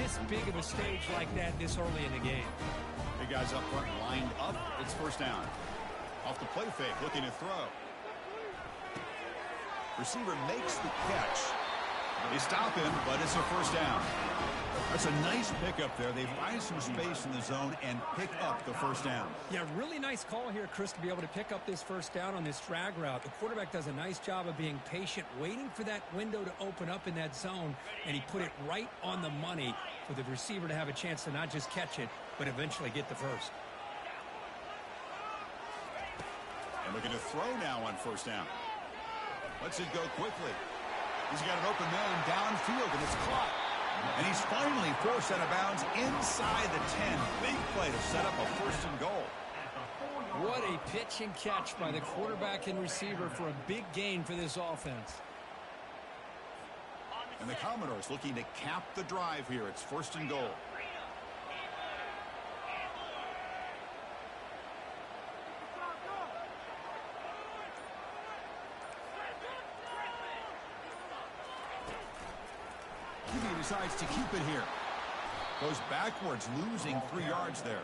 this big of a stage like that this early in the game. Big guys up front lined up. It's first down. Off the play fake, looking to throw. Receiver makes the catch. They stop him, but it's a first down. That's a nice pickup there. They find some space in the zone and pick up the first down. Yeah, really nice call here, Chris, to be able to pick up this first down on this drag route. The quarterback does a nice job of being patient, waiting for that window to open up in that zone, and he put it right on the money for the receiver to have a chance to not just catch it, but eventually get the first. And looking to throw now on first down. Lets it go quickly. He's got an open man downfield, and it's caught. And he's finally forced out of bounds inside the 10. Big play to set up a first and goal. What a pitch and catch by the quarterback and receiver for a big gain for this offense. And the Commodores looking to cap the drive here. It's first and goal. Decides to keep it here. Goes backwards, losing 3 yards there.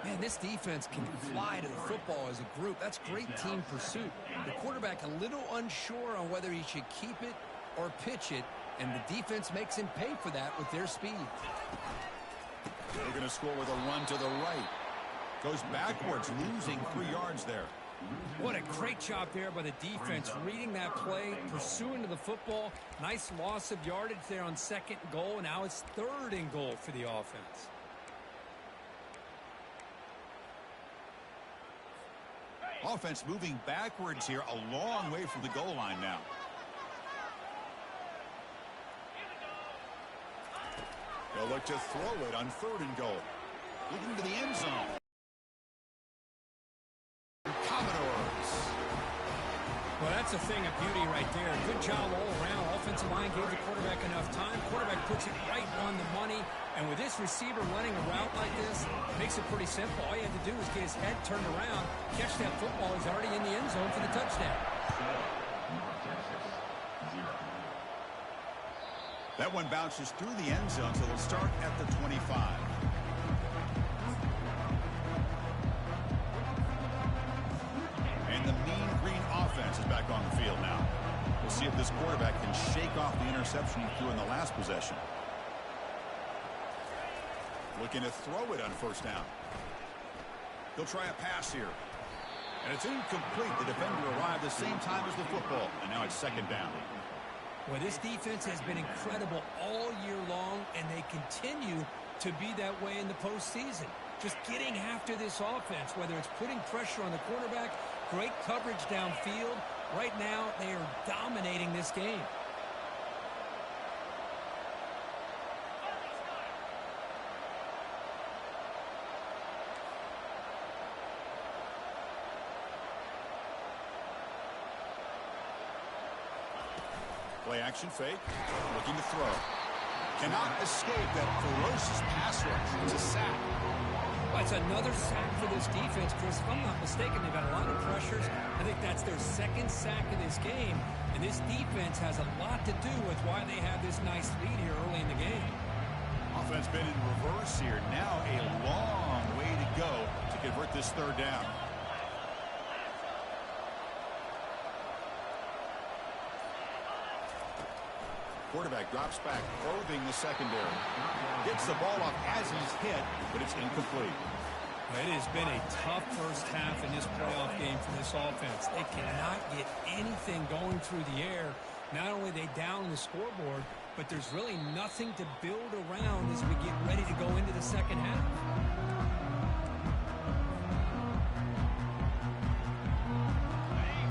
Man, this defense can fly to the football as a group. That's great team pursuit. The quarterback a little unsure on whether he should keep it or pitch it, and the defense makes him pay for that with their speed. They're going to score with a run to the right. Goes backwards, losing 3 yards there. What a great job there by the defense, reading that play, pursuing to the football. Nice loss of yardage there on second and goal. Now it's third and goal for the offense. Offense moving backwards here, a long way from the goal line now. They'll look to throw it on third and goal. Looking to the end zone. Well, that's a thing of beauty right there. Good job all around. Offensive line gave the quarterback enough time. Quarterback puts it right on the money. And with this receiver running a route like this, it makes it pretty simple. All you have to do is get his head turned around, catch that football. He's already in the end zone for the touchdown. That one bounces through the end zone, so they'll start at the 25. And the mean green offense is back on the field now. We'll see if this quarterback can shake off the interception he threw in the last possession. Looking to throw it on first down. He'll try a pass here. And it's incomplete. The defender arrived the same time as the football. And now it's second down. Well, this defense has been incredible all year long, and they continue to be that way in the postseason. Just getting after this offense, whether it's putting pressure on the quarterback, great coverage downfield. Right now, they are dominating this game. Play action fake. Looking to throw. Cannot escape that ferocious pass rush. It's a sack. Well, it's another sack for this defense, Chris. If I'm not mistaken, they've got a lot of pressures. I think that's their second sack of this game. And this defense has a lot to do with why they have this nice lead here early in the game. Offense been in reverse here. Now a long way to go to convert this third down. Quarterback drops back, probing the secondary. Gets the ball off as he's hit, but it's incomplete. It has been a tough first half in this playoff game for this offense. They cannot get anything going through the air. Not only are they down the scoreboard, but there's really nothing to build around as we get ready to go into the second half.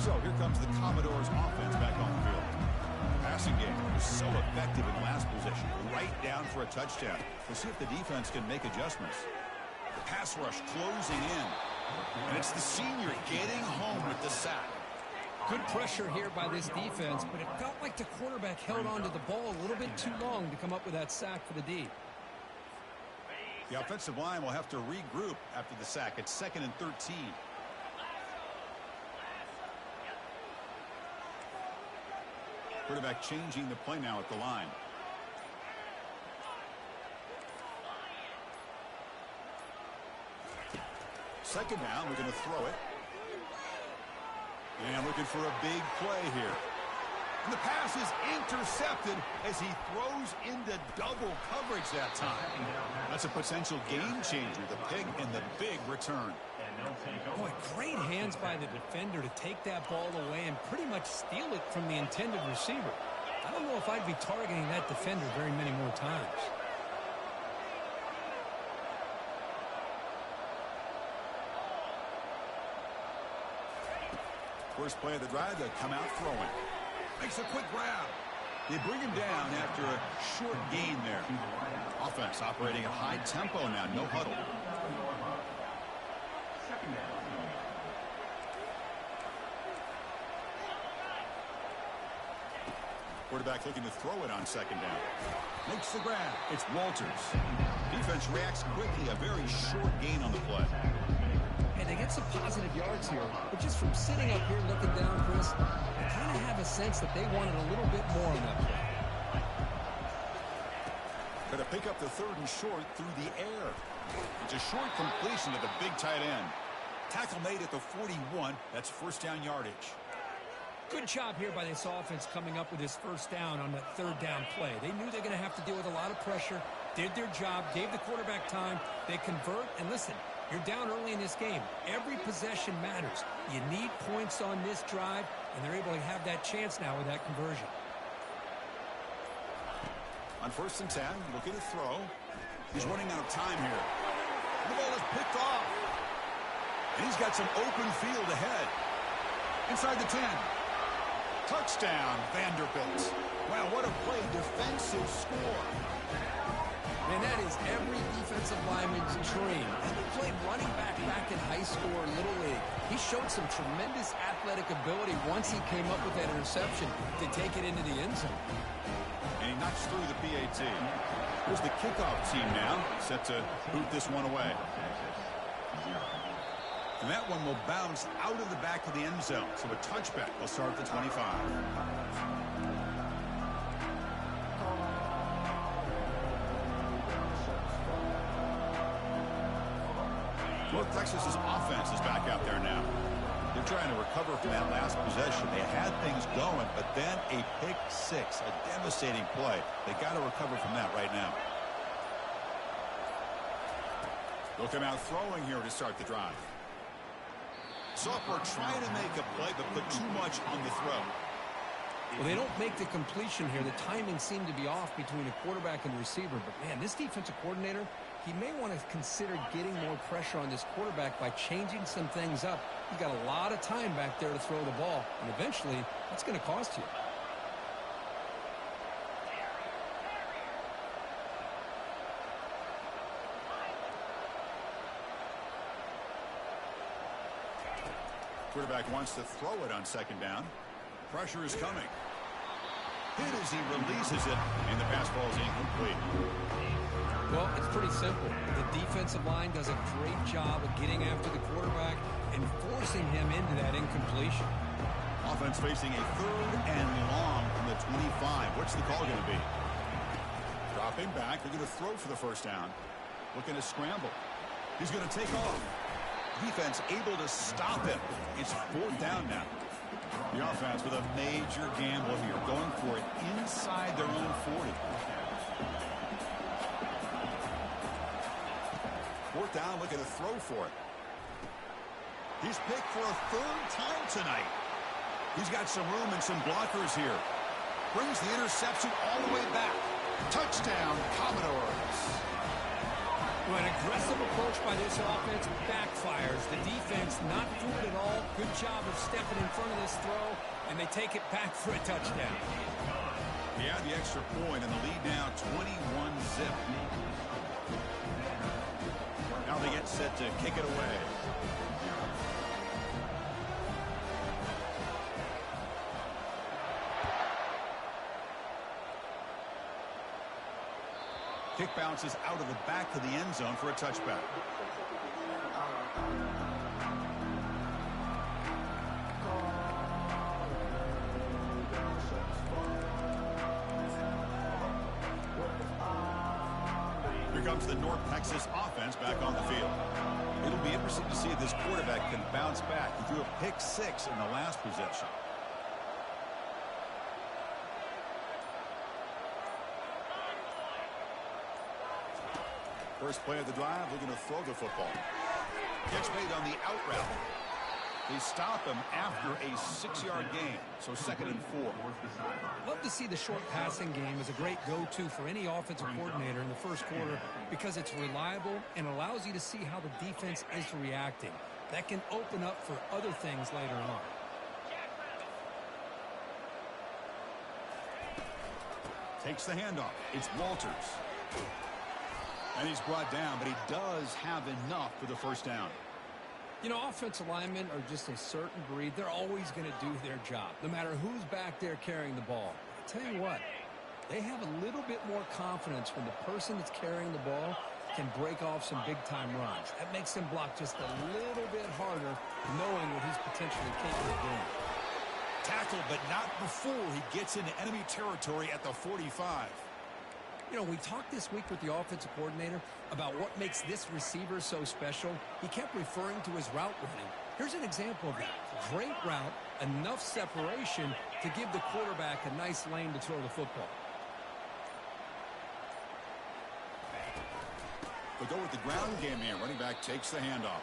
So here comes the Commodores offense back on the field. Passing game was so effective in last possession, right down for a touchdown. We'll see if the defense can make adjustments. The pass rush closing in. And it's the senior getting home with the sack. Good pressure here by this defense, but it felt like the quarterback held on to the ball a little bit too long to come up with that sack for the D. The offensive line will have to regroup after the sack. It's 2nd and 13. Quarterback changing the play now at the line. second down, we're going to throw it. And looking for a big play here. And the pass is intercepted as he throws into double coverage that time. That's a potential game changer, the pick and the big return. Boy, great hands by the defender to take that ball away and pretty much steal it from the intended receiver. I don't know if I'd be targeting that defender very many more times. First play of the drive, they come out throwing. Makes a quick grab. They bring him down after a short gain there. Offense operating at high tempo now, no huddle. Quarterback looking to throw it on second down. Makes the grab. It's Walters. Defense reacts quickly. A very short gain on the play. And they get some positive yards here, but just from sitting up here looking down, Chris, I kind of have a sense that they wanted a little bit more on that play. Going to pick up the third and short through the air. It's a short completion to the big tight end. Tackle made at the 41. That's first down yardage. Good job here by this offense coming up with this first down on that third down play. They knew they're going to have to deal with a lot of pressure, did their job, gave the quarterback time. They convert, and listen, you're down early in this game. Every possession matters. You need points on this drive, and they're able to have that chance now with that conversion. On 1st and 10, looking to throw. He's running out of time here. The ball is picked off. And he's got some open field ahead. Inside the 10. Touchdown, Vanderbilt. Wow, what a play. Defensive score. Man, that is every defensive lineman's dream. He played running back in high school or Little League. He showed some tremendous athletic ability once he came up with that interception to take it into the end zone. And he knocks through the PAT. Here's the kickoff team now, set to boot this one away. And that one will bounce out of the back of the end zone. So a touchback will start at the 25. North Texas's offense is back out there now. They're trying to recover from that last possession. They had things going, but then a pick six, a devastating play. They got to recover from that right now. They'll come out throwing here to start the drive. Sophomore trying to make a play, but put too much on the throw. Well, they don't make the completion here. The timing seemed to be off between the quarterback and the receiver. But, man, this defensive coordinator, he may want to consider getting more pressure on this quarterback by changing some things up. He's got a lot of time back there to throw the ball, and eventually that's going to cost you. Quarterback wants to throw it on second down. Pressure is coming. Hit as he releases it, and the pass ball is incomplete. Well, it's pretty simple. The defensive line does a great job of getting after the quarterback and forcing him into that incompletion. Offense facing a third and long from the 25. What's the call going to be? Dropping back. They're going to throw for the first down. Looking to scramble. He's going to take off. Defense able to stop him. It's fourth down now. The offense with a major gamble here, going for it inside their own 40. Fourth down, looking to throw for it. He's picked for a third time tonight. He's got some room and some blockers here. Brings the interception all the way back. Touchdown, Commodores. Well, an aggressive approach by this offense backfires. The defense not fooled at all. Good job of stepping in front of this throw, and they take it back for a touchdown. He had the extra point, and the lead now 21-zip. Now they get set to kick it away. Kick bounces out of the back of the end zone for a touchback. Here comes the North Texas offense back on the field. It'll be interesting to see if this quarterback can bounce back. He threw a pick 6 in the last possession. First play of the drive, looking to throw the football. Gets made on the out route. They stop him after a 6-yard gain, so 2nd and 4. Love to see the short passing game as a great go-to for any offensive coordinator in the first quarter because it's reliable and allows you to see how the defense is reacting. That can open up for other things later on. Takes the handoff. It's Walters. And he's brought down, but he does have enough for the first down. You know, offensive linemen are just a certain breed. They're always going to do their job, no matter who's back there carrying the ball. I tell you what, they have a little bit more confidence when the person that's carrying the ball can break off some big-time runs. That makes them block just a little bit harder, knowing what he's potentially capable of doing. Tackle, but not before he gets into enemy territory at the 45. You know, we talked this week with the offensive coordinator about what makes this receiver so special. He kept referring to his route running. Here's an example of that. Great route, enough separation to give the quarterback a nice lane to throw the football. They go with the ground game here. Running back takes the handoff.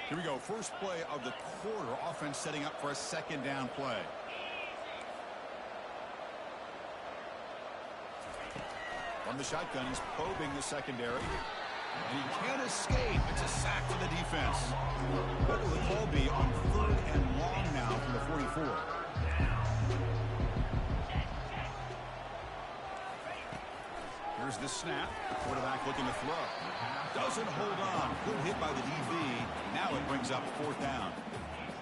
Here we go. First play of the quarter. Offense setting up for a 2nd down play. From the shotgun, he's probing the secondary. And he can't escape. It's a sack for the defense. What will the call be on 3rd and long now from the 44? Here's the snap. The quarterback looking to throw. Doesn't hold on. Good hit by the DB. Now it brings up 4th down.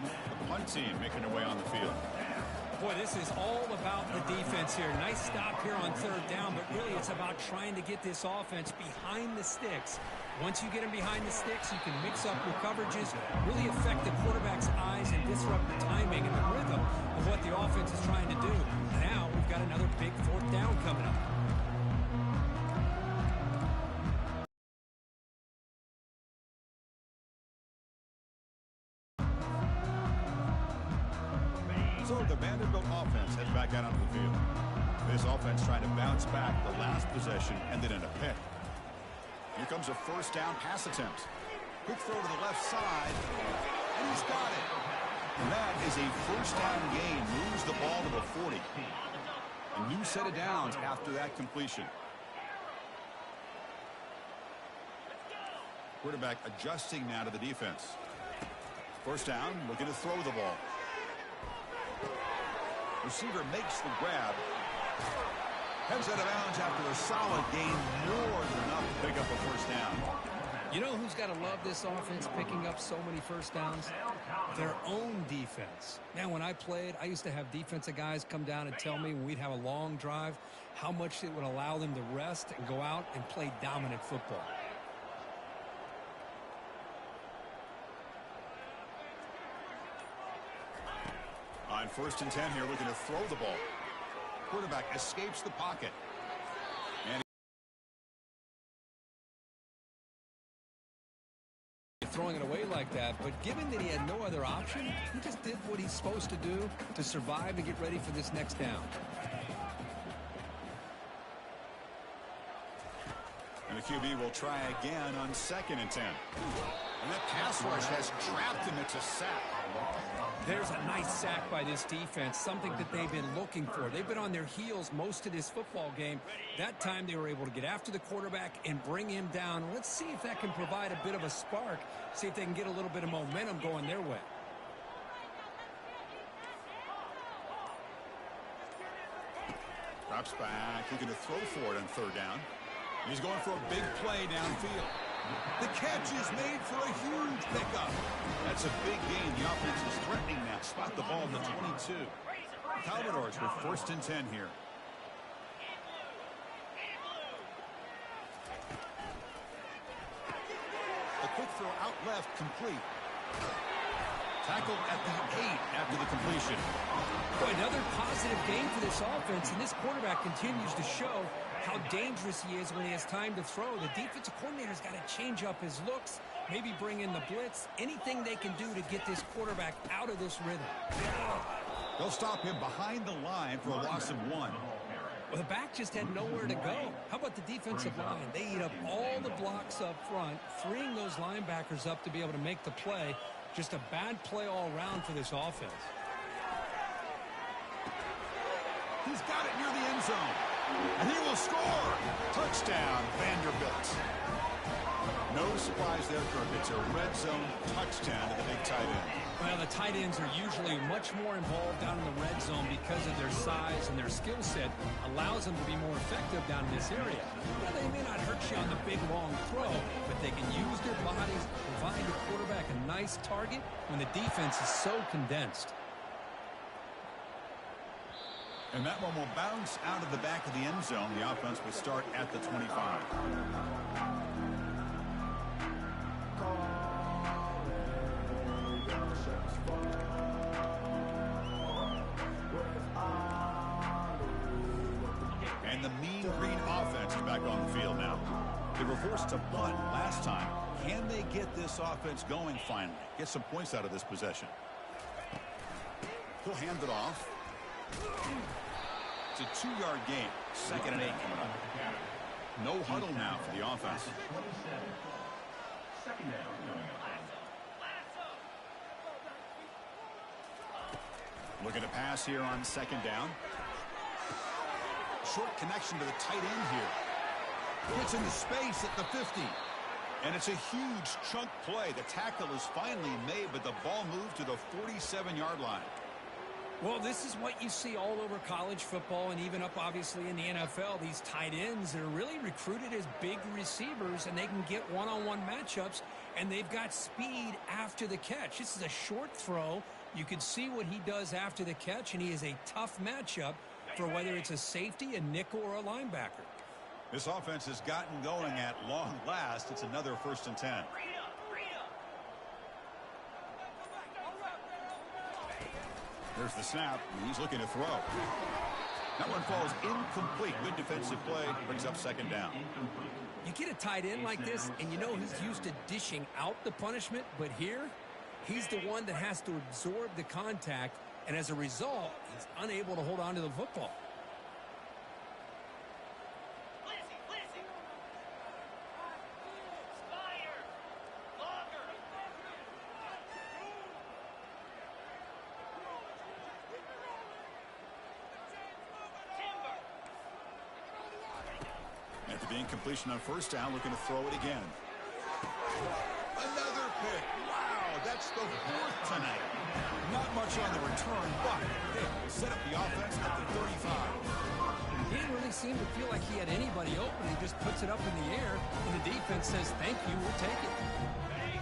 The punt team making their way on the field. Boy, this is all about the defense here. Nice stop here on 3rd down, but really it's about trying to get this offense behind the sticks. Once you get them behind the sticks, you can mix up your coverages, really affect the quarterback's eyes and disrupt the timing and the rhythm of what the offense is trying to do. Now we've got another big 4th down coming up. So the Vanderbilt offense heads back out onto the field. This offense trying to bounce back. The last possession ended in a pick. Here comes a 1st down pass attempt. Quick throw to the left side, and he's got it. And that is a 1st down gain. Moves the ball to the 40. A new set of downs after that completion. Quarterback adjusting now to the defense. 1st down, looking to throw the ball. Receiver makes the grab. Heads out of bounds after a solid gain, more than enough to pick up a 1st down. You know who's got to love this offense picking up so many 1st downs? Their own defense. Man, when I played, I used to have defensive guys come down and tell me when we'd have a long drive how much it would allow them to rest and go out and play dominant football. On 1st and 10 here, looking to throw the ball. Quarterback escapes the pocket. And throwing it away like that, but given that he had no other option, he just did what he's supposed to do to survive and get ready for this next down. And the QB will try again on 2nd and 10. And that pass rush has trapped him. It's a sack. There's a nice sack by this defense, something that they've been looking for. They've been on their heels most of this football game. That time they were able to get after the quarterback and bring him down. Let's see if that can provide a bit of a spark, see if they can get a little bit of momentum going their way. Drops back, looking to throw for it on 3rd down. He's going for a big play downfield. The catch is made for a huge pickup. That's a big gain. The offense is threatening that. Spot the ball in the 22. Commodores with 1st and 10 here. throw out left, complete. Tackled at the 8 after the completion. Boy, another positive game for this offense, and this quarterback continues to show how dangerous he is when he has time to throw. The defensive coordinator's got to change up his looks, maybe bring in the blitz, anything they can do to get this quarterback out of this rhythm. They'll stop him behind the line for a loss of 1. Well, the back just had nowhere to go. How about the defensive line? They eat up all the blocks up front, freeing those linebackers up to be able to make the play. Just a bad play all around for this offense. He's got it near the end zone. And he will score. Touchdown, Vanderbilt. No surprise there, Kirk. It's a red zone touchdown to the big tight end. Well, the tight ends are usually much more involved down in the red zone because of their size, and their skill set allows them to be more effective down in this area. Well, they may not hurt you on the big, long throw, but they can use their bodies to provide the quarterback a nice target when the defense is so condensed. And that one will bounce out of the back of the end zone. The offense will start at the 25. And the Mean Green offense is back on the field now. They were forced to punt last time. Can they get this offense going finally? Get some points out of this possession. He'll hand it off. It's a 2-yard gain. 2nd and 8 coming up. No huddle now for the offense. Looking to pass here on 2nd down. Short connection to the tight end here. Gets into space at the 50. And it's a huge chunk play. The tackle is finally made, but the ball moved to the 47-yard line. Well, this is what you see all over college football and even up, obviously, in the NFL. These tight ends are really recruited as big receivers, and they can get one-on-one matchups, and they've got speed after the catch. This is a short throw. You can see what he does after the catch, and he is a tough matchup for whether it's a safety, a nickel, or a linebacker. This offense has gotten going at long last. It's another 1st and 10. There's the snap. He's looking to throw. That one falls incomplete. Good defensive play. Brings up 2nd down. You get a tight end like this, and you know he's used to dishing out the punishment, but here, he's the one that has to absorb the contact, and as a result, he's unable to hold on to the football. After the incompletion on 1st down, looking to throw it again. Another pick. Wow, that's the 4th tonight. Not much on the return, but hey, set up the offense at the 35. He didn't really seem to feel like he had anybody open. He just puts it up in the air, and the defense says, thank you, we'll take it.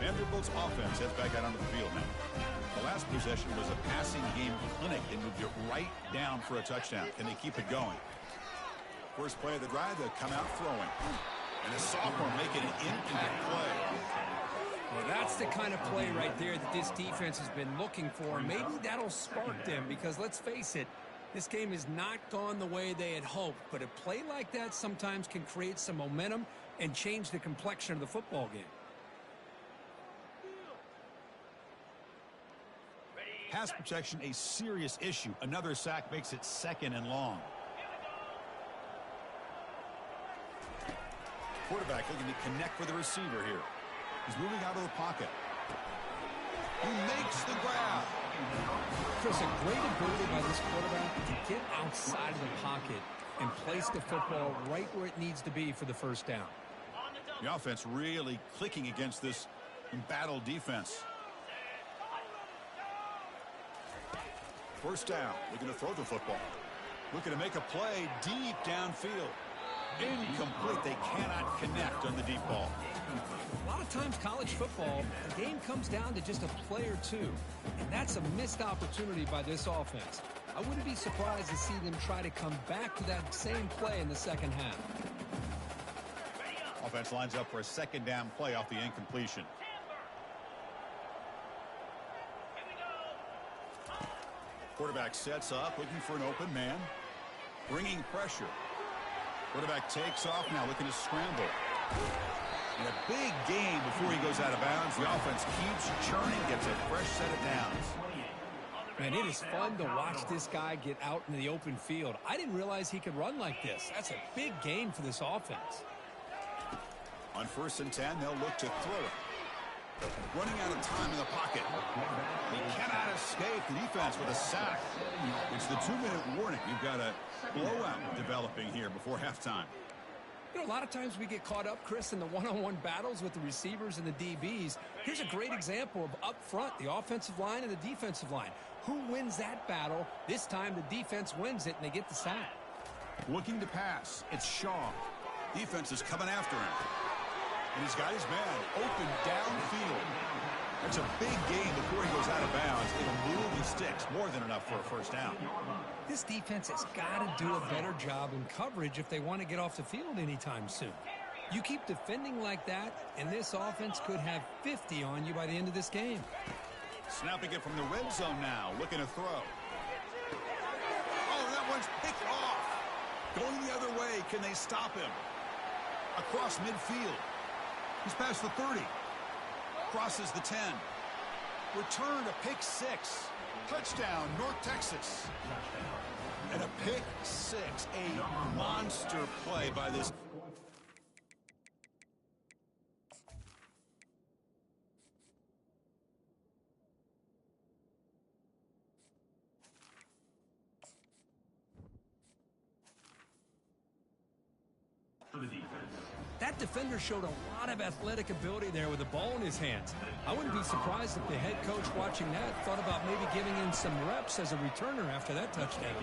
Vanderbilt's offense heads back out onto the field now. The last possession was a passing game clinic. They moved it right down for a touchdown. Can they keep it going? First play of the drive, they'll come out throwing. And a sophomore making an impact play. Well, that's the kind of play right there that this defense has been looking for. Maybe that'll spark them because, let's face it, this game has not gone the way they had hoped. But a play like that sometimes can create some momentum and change the complexion of the football game. Pass protection, a serious issue. Another sack makes it 2nd and long. Quarterback looking to connect with the receiver here. He's moving out of the pocket. He makes the grab. Chris, a great ability by this quarterback to get outside of the pocket and place the football right where it needs to be for the 1st down. The offense really clicking against this embattled defense. 1st down, looking to throw the football. Looking to make a play deep downfield. Incomplete. They cannot connect on the deep ball. A lot of times college football, the game comes down to just a play or two, and that's a missed opportunity by this offense. I wouldn't be surprised to see them try to come back to that same play in the 2nd half. Offense lines up for a 2nd down play off the incompletion. Quarterback sets up, looking for an open man. Bringing pressure. Quarterback takes off now, looking to scramble. And a big game before he goes out of bounds. The offense keeps churning, gets a fresh set of downs. Man, it is fun to watch this guy get out into the open field. I didn't realize he could run like this. That's a big gain for this offense. On 1st and 10, they'll look to throw it. Running out of time in the pocket. He cannot escape the defense with a sack. It's the 2-minute warning. You've got a blowout developing here before halftime. You know, a lot of times we get caught up, Chris, in the one-on-one battles with the receivers and the DBs. Here's a great example of up front, the offensive line and the defensive line. Who wins that battle? This time the defense wins it, and they get the sack. Looking to pass. It's Shaw. Defense is coming after him. And he's got his man open downfield. That's a big gain before he goes out of bounds. It'll move the sticks. More than enough for a first down. This defense has got to do a better job in coverage if they want to get off the field anytime soon. You keep defending like that, and this offense could have 50 on you by the end of this game. Snapping it from the red zone now, looking to throw. Oh, that one's picked off. Going the other way, can they stop him? Across midfield. He's past the 30. Crosses the 10. Return to pick 6. Touchdown, North Texas. And a pick 6. A monster play by this. That defender showed a lot of athletic ability there with the ball in his hands. I wouldn't be surprised if the head coach watching that thought about maybe giving him some reps as a returner after that touchdown.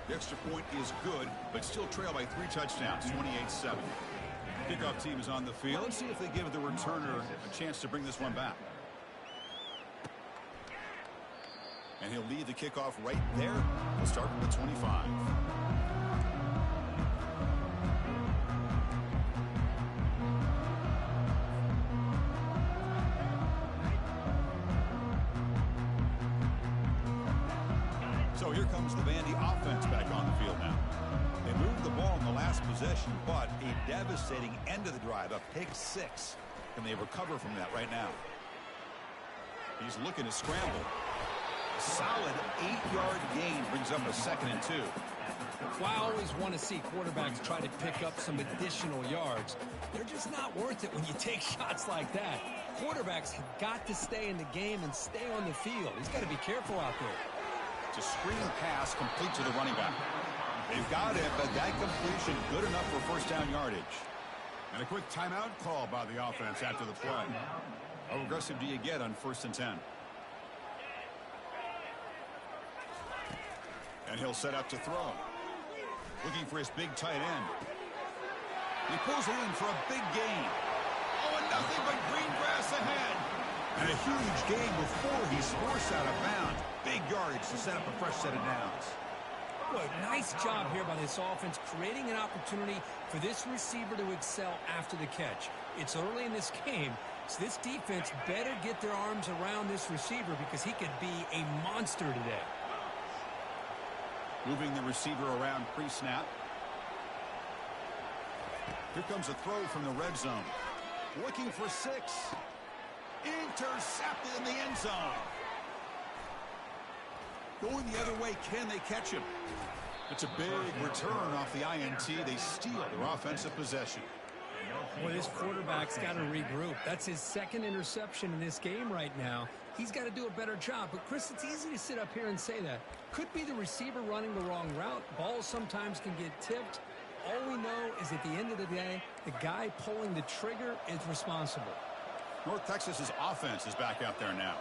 The extra point is good, but still trail by 3 touchdowns, 28-7. Kickoff team is on the field. Let's see if they give the returner a chance to bring this one back. And he'll lead the kickoff right there. We'll start from the 25. So here comes the Vandy offense back on the field now. They moved the ball in the last possession, but a devastating end of the drive, a pick 6. Can they recover from that right now? He's looking to scramble. A solid 8-yard gain brings up a 2nd and 2. Well, I always want to see quarterbacks try to pick up some additional yards. They're just not worth it when you take shots like that. Quarterbacks have got to stay in the game and stay on the field. He's got to be careful out there. It's a screen pass complete to the running back. They've got it, but that completion good enough for first down yardage. And a quick timeout call by the offense after the play. How aggressive do you get on 1st and 10? And he'll set up to throw. Looking for his big tight end. He pulls it in for a big gain. Oh, and nothing but green grass ahead. And a huge gain before he's forced out of bounds. Big yardage to set up a fresh set of downs. Boy, nice job here by this offense, creating an opportunity for this receiver to excel after the catch. It's early in this game, so this defense better get their arms around this receiver because he could be a monster today. Moving the receiver around pre-snap. Here comes a throw from the red zone. Looking for 6. Intercepted in the end zone. Going the other way, can they catch him? It's a big return off the INT. They steal their offensive possession. Boy, this quarterback's got to regroup. That's his 2nd interception in this game right now. He's got to do a better job. But, Chris, it's easy to sit up here and say that. Could be the receiver running the wrong route. Balls sometimes can get tipped. All we know is at the end of the day, the guy pulling the trigger is responsible. North Texas's offense is back out there now.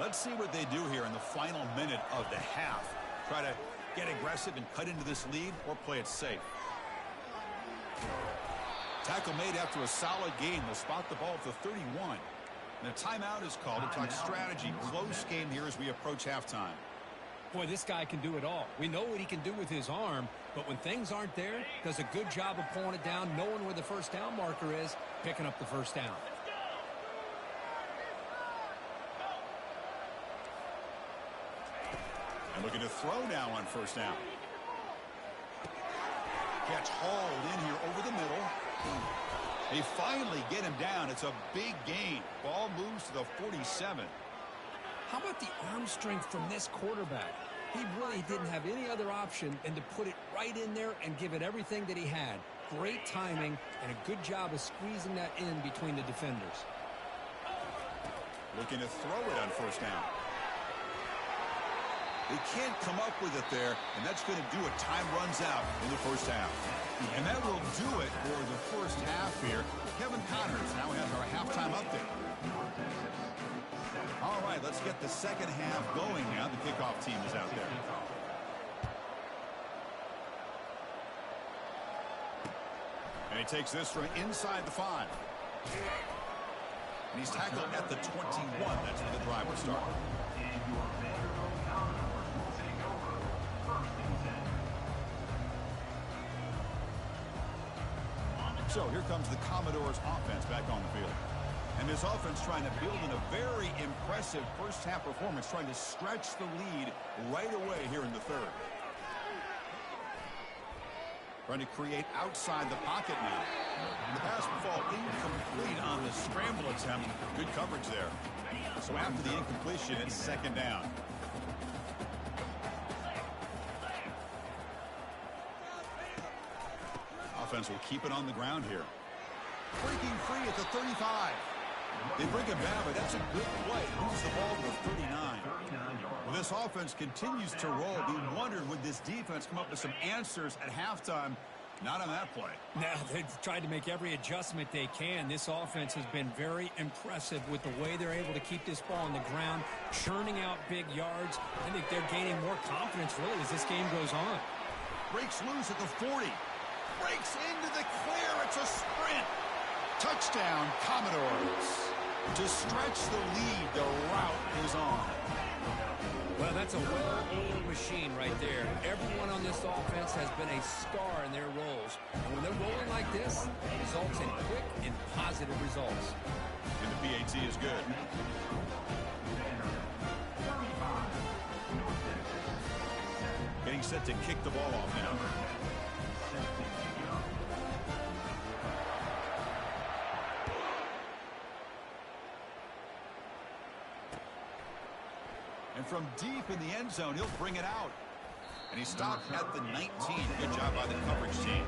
Let's see what they do here in the final minute of the half. Try to get aggressive and cut into this lead or play it safe. Tackle made after a solid gain. They'll spot the ball at the 31. And a timeout is called to talk strategy. Close game here as we approach halftime. Boy, this guy can do it all. We know what he can do with his arm, but when things aren't there, does a good job of pulling it down, knowing where the first down marker is, picking up the first down. Looking to throw now on first down. Gets hauled in here over the middle. They finally get him down. It's a big gain. Ball moves to the 47. How about the arm strength from this quarterback? He really didn't have any other option than to put it right in there and give it everything that he had. Great timing and a good job of squeezing that in between the defenders. Looking to throw it on first down. They can't come up with it there, and that's going to do it. Time runs out in the first half. And that will do it for the first half here. Kevin Connors now has our halftime update. All right, let's get the second half going now. The kickoff team is out there. And he takes this from inside the 5. And he's tackled at the 21. That's where the drive will start. So here comes the Commodores offense back on the field. And this offense trying to build in a very impressive first half performance, trying to stretch the lead right away here in the third. Trying to create outside the pocket now. And the pass will fall incomplete on the scramble attempt. Good coverage there. So after the incompletion, it's second down. Offense will keep it on the ground here. Breaking free at the 35. They bring him down, but that's a good play. Moves the ball to the 39. Well, this offense continues to roll. We wondered, would this defense come up with some answers at halftime? Not on that play. Now, they've tried to make every adjustment they can. This offense has been very impressive with the way they're able to keep this ball on the ground, churning out big yards. I think they're gaining more confidence, really, as this game goes on. Breaks loose at the 40. Breaks into the clear. It's a sprint. Touchdown, Commodores. To stretch the lead, the route is on. Well, that's a well-oiled machine right there. Everyone on this offense has been a star in their roles. And when they're rolling like this, it results in quick and positive results. And the PAT is good. Getting set to kick the ball off now. And from deep in the end zone, he'll bring it out. And he stopped at the 19. Good job by the coverage team.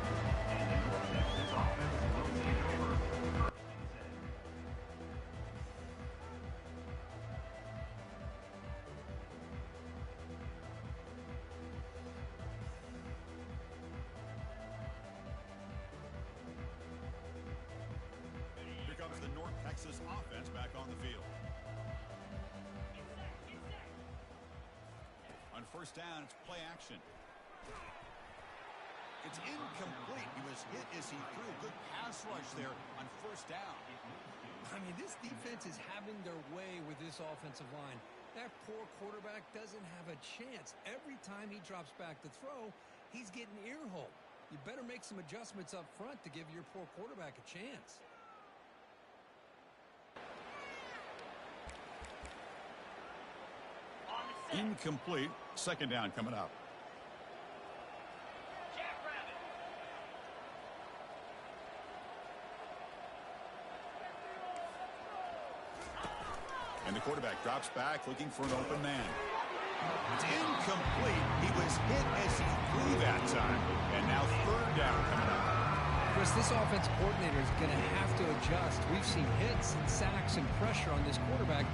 Here comes the North Texas offense back on the field. On first down, it's play action. It's incomplete. He was hit as he threw. Good pass rush there on first down. I mean, this defense is having their way with this offensive line. That poor quarterback doesn't have a chance. Every time he drops back to throw, he's getting earhole. You better make some adjustments up front to give your poor quarterback a chance. Incomplete. Second down coming up. And the quarterback drops back looking for an open man. It's incomplete. He was hit as he threw that time. And now third down coming up. Chris, this offensive coordinator is going to have to adjust. We've seen hits and sacks and pressure on this quarterback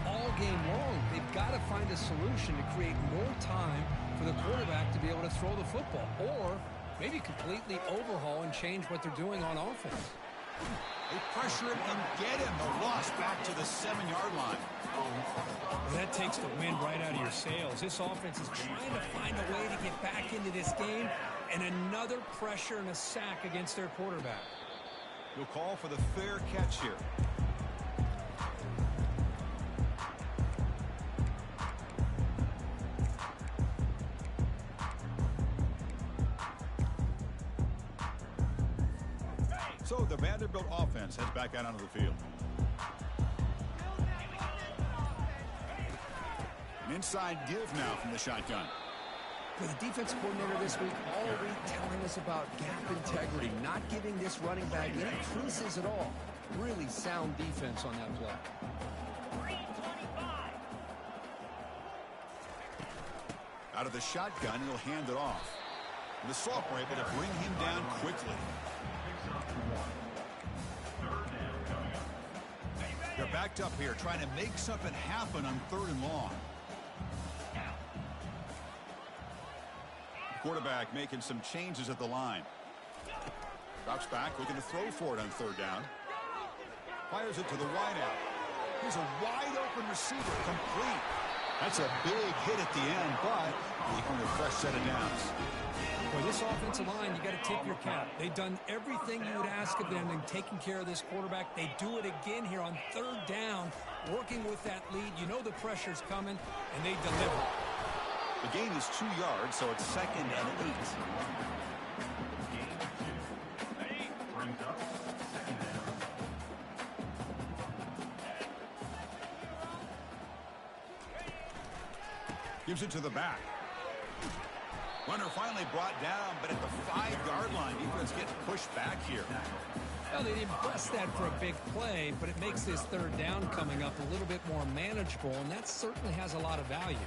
all game long. They've got to find a solution to create more time for the quarterback to be able to throw the football, or maybe completely overhaul and change what they're doing on offense. They pressure him and get him. The loss back to the 7-yard line. That takes the wind right out of your sails. This offense is trying to find a way to get back into this game, and another pressure and a sack against their quarterback. You'll call for the fair catch here. So the Vanderbilt offense heads back out onto the field. An inside give now from the shotgun. For the defensive coordinator this week, all week telling us about gap integrity, not giving this running back any creases at all. Really sound defense on that play. Out of the shotgun, he'll hand it off. And the sophomore able to bring him down quickly. They're backed up here, trying to make something happen on 3rd and long. Quarterback making some changes at the line. Drops back, looking to throw for it on 3rd down. Fires it to the wideout. Here's a wide open receiver, complete. That's a big hit at the end, but they earn a fresh set of downs. Boy, this offensive line, you got to tip your cap. They've done everything you would ask of them in taking care of this quarterback. They do it again here on 3rd down, working with that lead. You know the pressure's coming, and they deliver. The gain is 2 yards, so it's 2nd and 8. Gives it to the back. Runner finally brought down, but at the 5-yard line, defense getting pushed back here. Well, they didn't press that for a big play, but it makes this 3rd down coming up a little bit more manageable, and that certainly has a lot of value.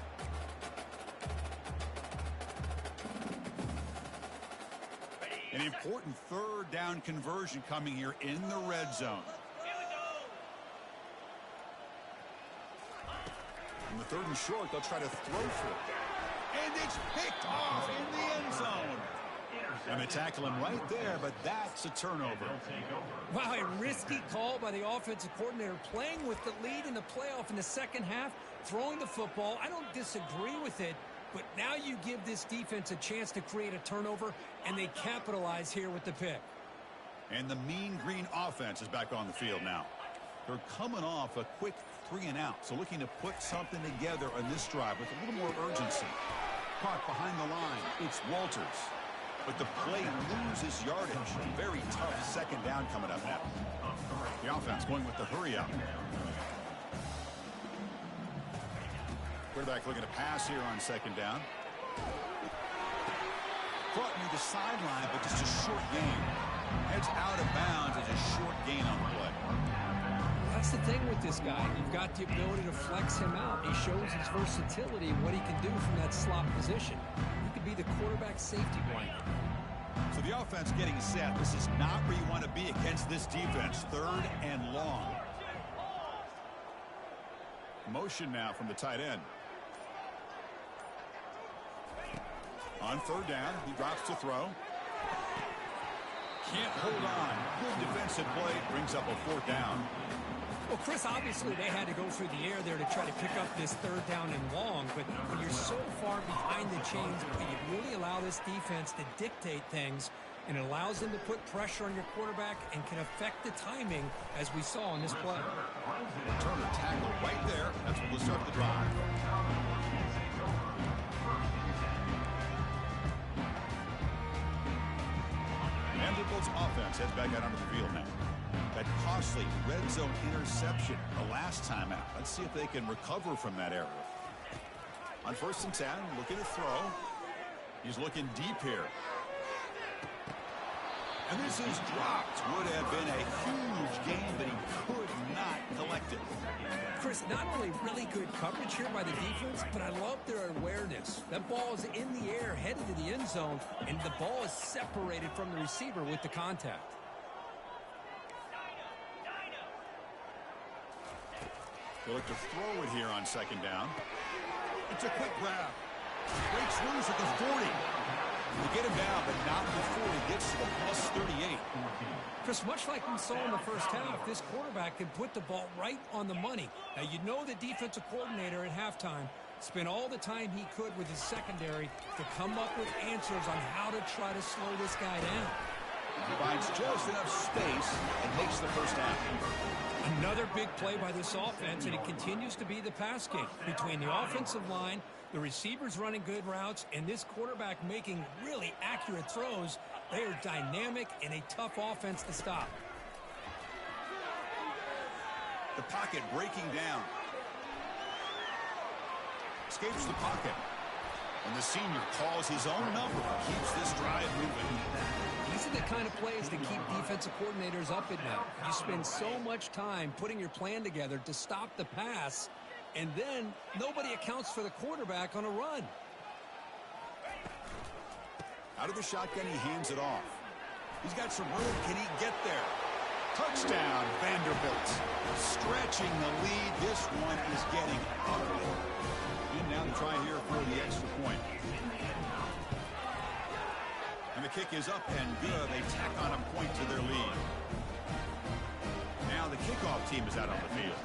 An important 3rd down conversion coming here in the red zone. On the 3rd and short, they'll try to throw for it. And it's picked off in the end zone. And they tackle him right there, but that's a turnover. Wow, a risky call by the offensive coordinator, playing with the lead in the playoff in the 2nd half, throwing the football. I don't disagree with it, but now you give this defense a chance to create a turnover, and they capitalize here with the pick. And the mean green offense is back on the field now. They're coming off a quick 3-and-out, so looking to put something together on this drive with a little more urgency. Caught behind the line. It's Walters. But the play loses yardage. Very tough 2nd down coming up now. The offense going with the hurry up. Quarterback looking to pass here on 2nd down. Caught near the sideline, but just a short gain. Heads out of bounds as a short gain on the play. That's the thing with this guy. You've got the ability to flex him out. He shows his versatility and what he can do from that slot position. He could be the quarterback safety blanket. So the offense getting set. This is not where you want to be against this defense. 3rd and long. Motion now from the tight end. On 3rd down, he drops to throw. Can't hold on. Good defensive play. Brings up a 4th down. Well, Chris, obviously they had to go through the air there to try to pick up this 3rd down and long, but when you're so far behind the chains, you really allow this defense to dictate things, and it allows them to put pressure on your quarterback and can affect the timing, as we saw in this play. Turner tackle right there. That's what will start the drive. Vanderbilt's offense heads back out onto the field now. That costly red zone interception the last time out. Let's see if they can recover from that error. On 1st and 10, looking to throw. He's looking deep here. And this is dropped. Would have been a huge gain, but he could not collect it. Chris, not only really good coverage here by the defense, but I love their awareness. That ball is in the air, headed to the end zone, and the ball is separated from the receiver with the contact. They'll look to throw it here on 2nd down. It's a quick grab. Breaks loose at the 40. They get him down, but not before he gets to the plus 38. Chris, much like we saw in the 1st half, this quarterback can put the ball right on the money. Now, you know the defensive coordinator at halftime spent all the time he could with his secondary to come up with answers on how to try to slow this guy down. He finds just enough space and makes the 1st down. Another big play by this offense, and it continues to be the pass game between the offensive line, the receivers running good routes, and this quarterback making really accurate throws. They are dynamic and a tough offense to stop. The pocket breaking down. Escapes the pocket. And the senior calls his own number. Keeps this drive moving. These are the kind of plays that keep defensive coordinators up at night. You spend so much time putting your plan together to stop the pass, and then nobody accounts for the quarterback on a run. Out of the shotgun, he hands it off. He's got some room. Can he get there? Touchdown, Vanderbilt. Stretching the lead. This one is getting ugly. And now to try here for the extra point. And the kick is up and good. They tack on a point to their lead. Now the kickoff team is out on the field.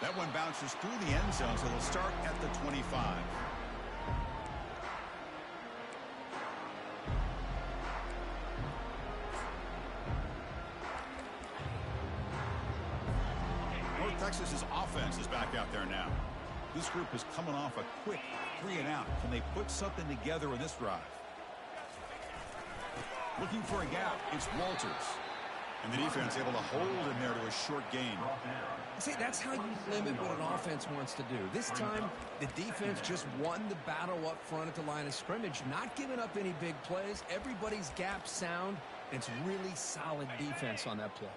That one bounces through the end zone, so they'll start at the 25. North Texas's offense is back out there now. This group is coming off a quick 3-and-out. Can they put something together in this drive? Looking for a gap. It's Walters. And the defense able to hold him there to a short gain. See, that's how you limit what an offense wants to do. This time, the defense just won the battle up front at the line of scrimmage, not giving up any big plays. Everybody's gap sound. It's really solid defense on that play.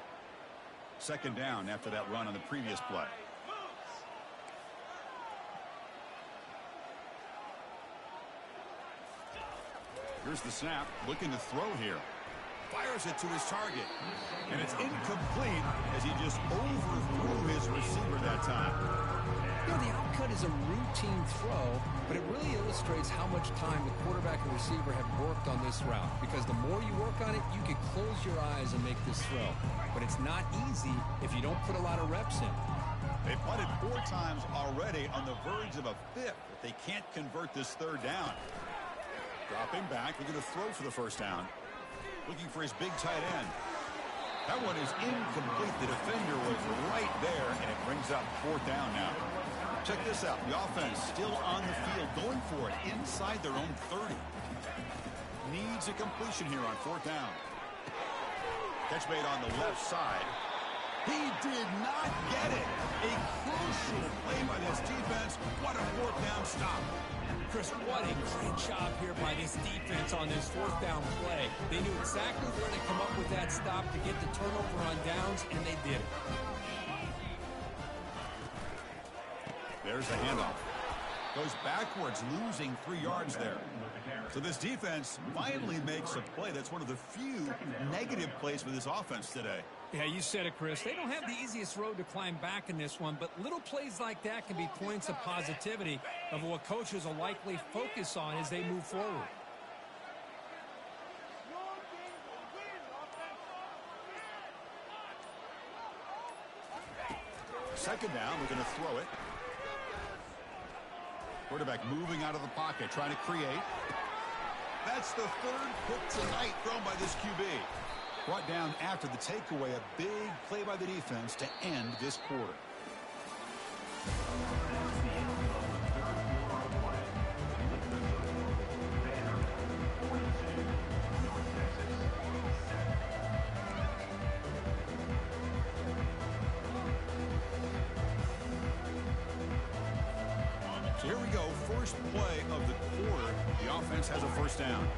Second down after that run on the previous play. Here's the snap. Looking to throw here. Fires it to his target. And it's incomplete as he just overthrew his receiver that time. You know, the outcut is a routine throw, but it really illustrates how much time the quarterback and receiver have worked on this route. Because the more you work on it, you can close your eyes and make this throw. But it's not easy if you don't put a lot of reps in. They've punted 4 times already, on the verge of a 5th. If they can't convert this third down. Dropping back, looking to throw for the first down. Looking for his big tight end. That one is incomplete. The defender was right there, and it brings up 4th down now. Check this out. The offense still on the field, going for it inside their own 30. Needs a completion here on 4th down. Catch made on the left side. He did not get it. A crucial play by this defense. What a 4th down stop. Chris, what a great job here by this defense on this 4th down play. They knew exactly where to come up with that stop to get the turnover on downs, and they did it. There's the handoff. Goes backwards, losing 3 yards there. So this defense finally makes a play. That's one of the few negative plays for this offense today. Yeah, you said it, Chris. They don't have the easiest road to climb back in this one, but little plays like that can be points of positivity of what coaches will likely focus on as they move forward. Second down, we're going to throw it. Quarterback moving out of the pocket, trying to create. That's the 3rd pick tonight thrown by this QB. Brought down after the takeaway, a big play by the defense to end this quarter. So here we go, first play of the quarter. The offense has a first down.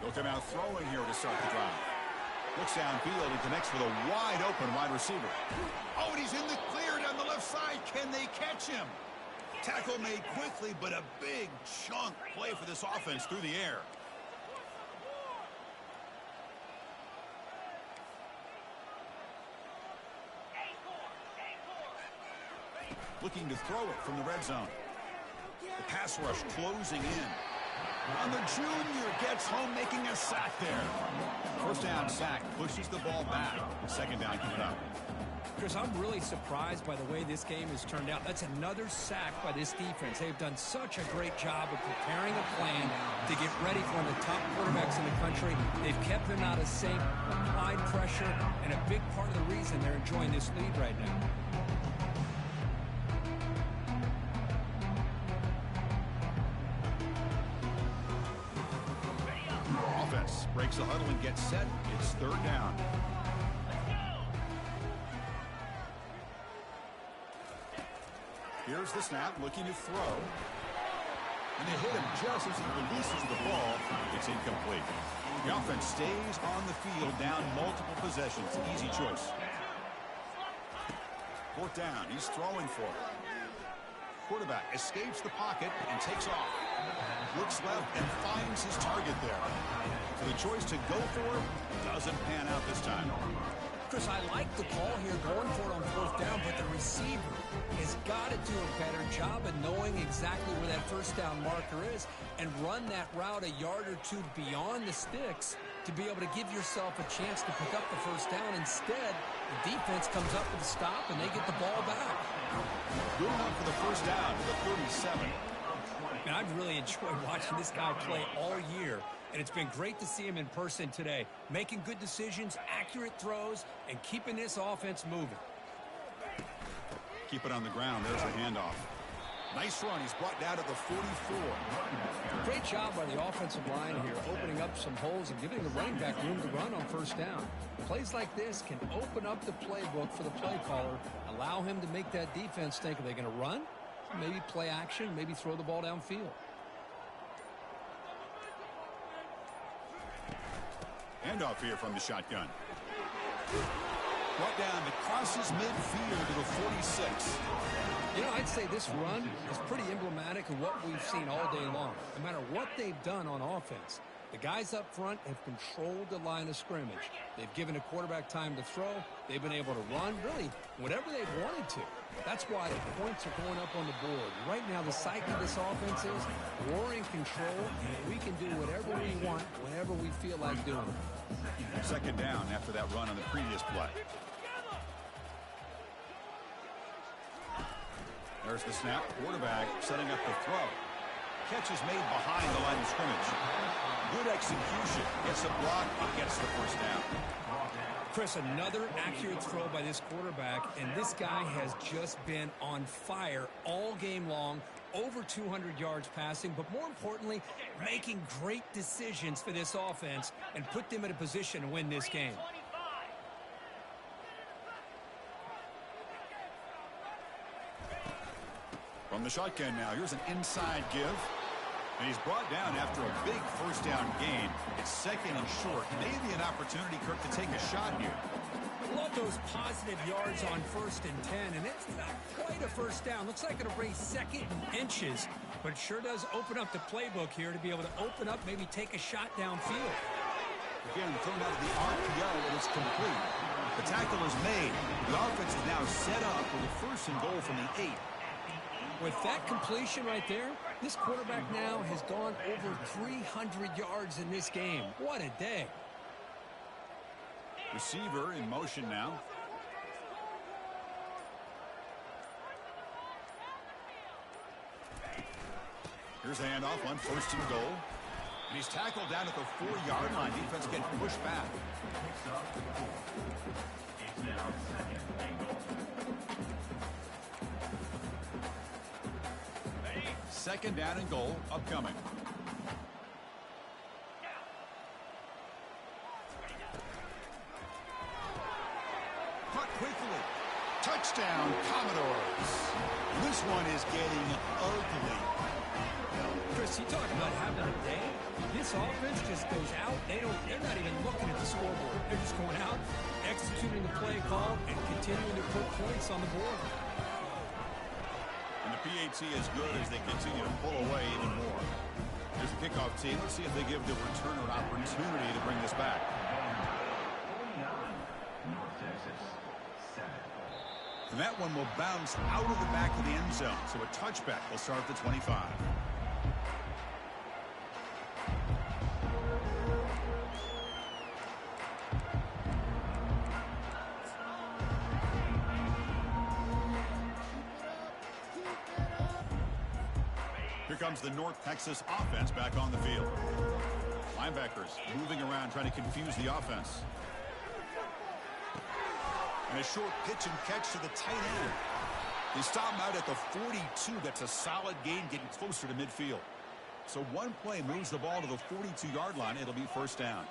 They'll come out throwing here to start the drive. Looks downfield and connects with a wide open wide receiver. Oh, and he's in the clear down the left side. Can they catch him? Tackle made quickly, but a big chunk play for this offense through the air. Looking to throw it from the red zone. The pass rush closing in. And the junior gets home, making a sack there. First down sack, pushes the ball back. Second down coming up. Chris, I'm really surprised by the way this game has turned out. That's another sack by this defense. They've done such a great job of preparing a plan to get ready for one of the top quarterbacks in the country. They've kept him out of sync, applied pressure, and a big part of the reason they're enjoying this lead right now. pass. Breaks the huddle and gets set. It's third down. Here's the snap, looking to throw. And they hit him just as he releases the ball. It's incomplete. The offense stays on the field, down multiple possessions. Easy choice. Fourth down. He's throwing for it. Quarterback escapes the pocket and takes off. Looks left and finds his target there. So the choice to go for it doesn't pan out this time. Chris, I like the call here, going for it on fourth down, but the receiver has got to do a better job of knowing exactly where that first down marker is and run that route a yard or two beyond the sticks to be able to give yourself a chance to pick up the first down. Instead, the defense comes up with a stop and they get the ball back. Good enough for the first down to the 37. And I've really enjoyed watching this guy play all year, and it's been great to see him in person today, making good decisions, accurate throws, and keeping this offense moving. Keep it on the ground. There's a handoff. Nice run. He's brought down at the 44. Great job by the offensive line here, opening up some holes and giving the running back room to run on first down. Plays like this can open up the playbook for the play caller, allow him to make that defense think, are they going to run? Maybe play action, maybe throw the ball downfield. Handoff here from the shotgun. Brought down to crosses midfield to the 46. You know, I'd say this run is pretty emblematic of what we've seen all day long. No matter what they've done on offense, the guys up front have controlled the line of scrimmage. They've given a quarterback time to throw. They've been able to run, really, whatever they've wanted to. That's why the points are going up on the board. Right now, the psyche of this offense is we're in control, and we can do whatever we want whenever we feel like doing it. Second down after that run on the previous play. There's the snap. Quarterback setting up the throw. Catch is made behind the line of scrimmage. Good execution. Gets a block and gets the first down. Chris, another accurate throw by this quarterback, and this guy has just been on fire all game long. Over 200 yards passing, but more importantly, making great decisions for this offense and put them in a position to win this game. From the shotgun now, here's an inside give. And he's brought down after a big first down gain. It's second and short. Maybe an opportunity, Kirk, to take a shot here. Love those positive yards on 1st and 10, and it's not quite a first down. Looks like it'll raise second and inches, but it sure does open up the playbook here to be able to open up, maybe take a shot downfield. Again, thrown out of the RPO, and it's complete. The tackle is made. The offense is now set up with a first and goal from the 8. With that completion right there, this quarterback now has gone over 300 yards in this game. What a day. Receiver in motion now. Here's a handoff on 1st and goal. And he's tackled down at the 4-yard line. Defense getting pushed back. Second down and goal upcoming. Caught quickly. Touchdown, Commodores. This one is getting ugly. Chris, you talk about having a day. This offense just goes out. They're not even looking at the scoreboard. They're just going out, executing the play call, and continuing to put points on the board. And the PAT is good as they continue to pull away even more. Here's the kickoff team. Let's see if they give the returner an opportunity to bring this back. And that one will bounce out of the back of the end zone. So a touchback will start at the 25. Here comes the North Texas offense back on the field. Linebackers moving around trying to confuse the offense. And a short pitch and catch to the tight end. They stop him out at the 42. That's a solid gain, getting closer to midfield. So one play moves the ball to the 42-yard line. It'll be first down.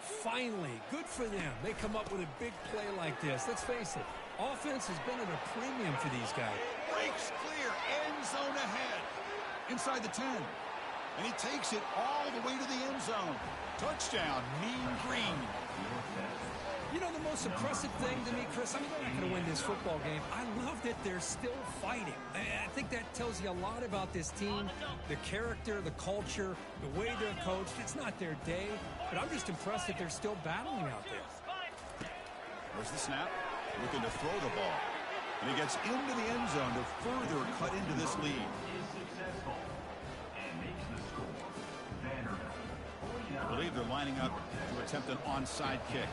Finally, good for them. They come up with a big play like this. Let's face it, offense has been at a premium for these guys. Breaks clear, end zone ahead. Inside the 10. And he takes it all the way to the end zone. Touchdown, Mean Green. You know, the most impressive thing to me, Chris, I mean, they're not going to win this football game. I love that they're still fighting. I think that tells you a lot about this team, the character, the culture, the way they're coached. It's not their day, but I'm just impressed that they're still battling out there. There's the snap, looking to throw the ball. And he gets into the end zone to further cut into this lead. I believe they're lining up to attempt an onside kick.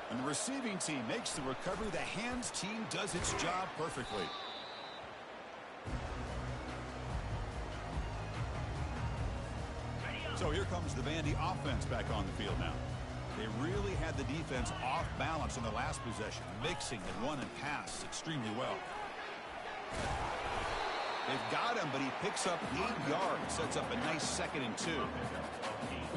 And the receiving team makes the recovery. The hands team does its job perfectly. So here comes the Vandy offense back on the field now. They really had the defense off balance in the last possession, mixing the run and pass extremely well. They've got him, but he picks up 8 yards, sets up a nice 2nd and 2.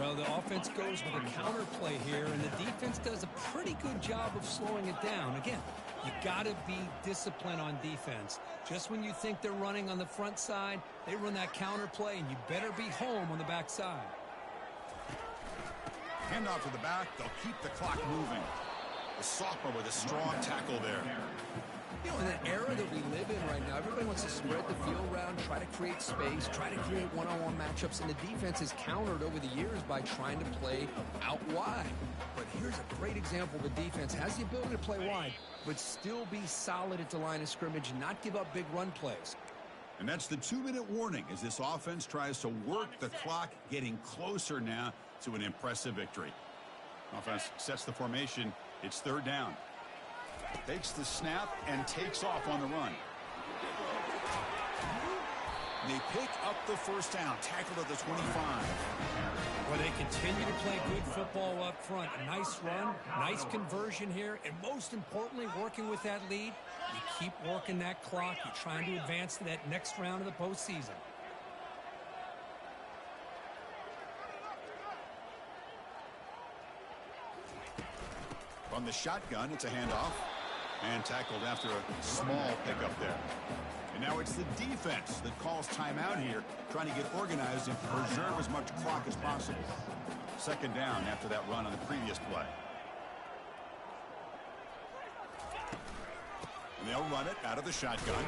Well, the offense goes with a counter play here, and the defense does a pretty good job of slowing it down. Again, you got to be disciplined on defense. Just when you think they're running on the front side, they run that counter play, and you better be home on the back side. Handoff to the back. They'll keep the clock moving. The sophomore with a strong tackle there. You know, in the era that we live in right now, everybody wants to spread the field around, try to create space, try to create one-on-one matchups, and the defense has countered over the years by trying to play out wide. But here's a great example of a defense has the ability to play wide, but still be solid at the line of scrimmage, not give up big run plays. And that's the 2-minute warning as this offense tries to work the clock, getting closer now to an impressive victory. Offense sets the formation. It's 3rd down. Takes the snap and takes off on the run. They pick up the first down, tackled at the 25. Well, they continue to play good football up front. A nice run, nice conversion here, and most importantly, working with that lead, you keep working that clock. You're trying to advance to that next round of the postseason. From the shotgun, it's a handoff. And tackled after a small pickup there. And now it's the defense that calls timeout here, trying to get organized and preserve as much clock as possible. 2nd down after that run on the previous play. And they'll run it out of the shotgun.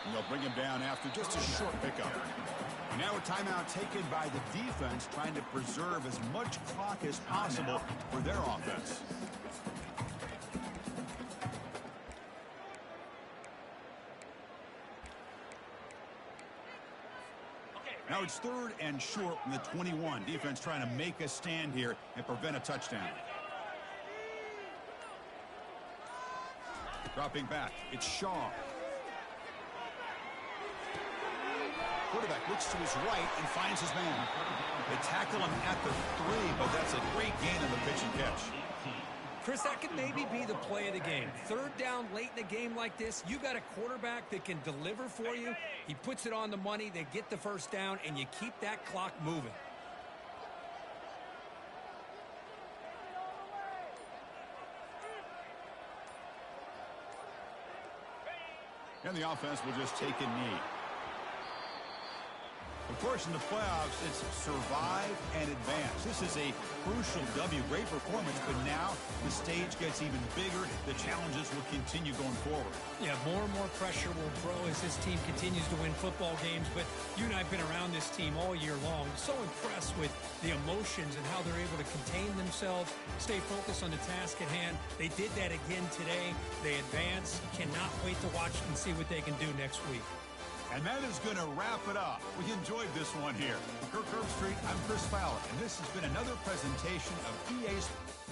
And they'll bring him down after just a short pickup. And now a timeout taken by the defense, trying to preserve as much clock as possible for their offense. Now it's 3rd and short from the 21. Defense trying to make a stand here and prevent a touchdown. Dropping back, it's Shaw. Quarterback looks to his right and finds his man. They tackle him at the 3, but that's a great gain on the pitch and catch. Chris, that could maybe be the play of the game. 3rd down late in a game like this, you got a quarterback that can deliver for you. He puts it on the money, they get the first down, and you keep that clock moving. And the offense will just take a knee. Of course, in the playoffs, it's survive and advance. This is a crucial W. Great performance, but now the stage gets even bigger. The challenges will continue going forward. Yeah, more and more pressure will grow as this team continues to win football games. But you and I have been around this team all year long. So impressed with the emotions and how they're able to contain themselves, stay focused on the task at hand. They did that again today. They advance. Cannot wait to watch and see what they can do next week. And that is going to wrap it up. We enjoyed this one here. For Kirk Herbstreit, I'm Chris Fowler, and this has been another presentation of EA Sports.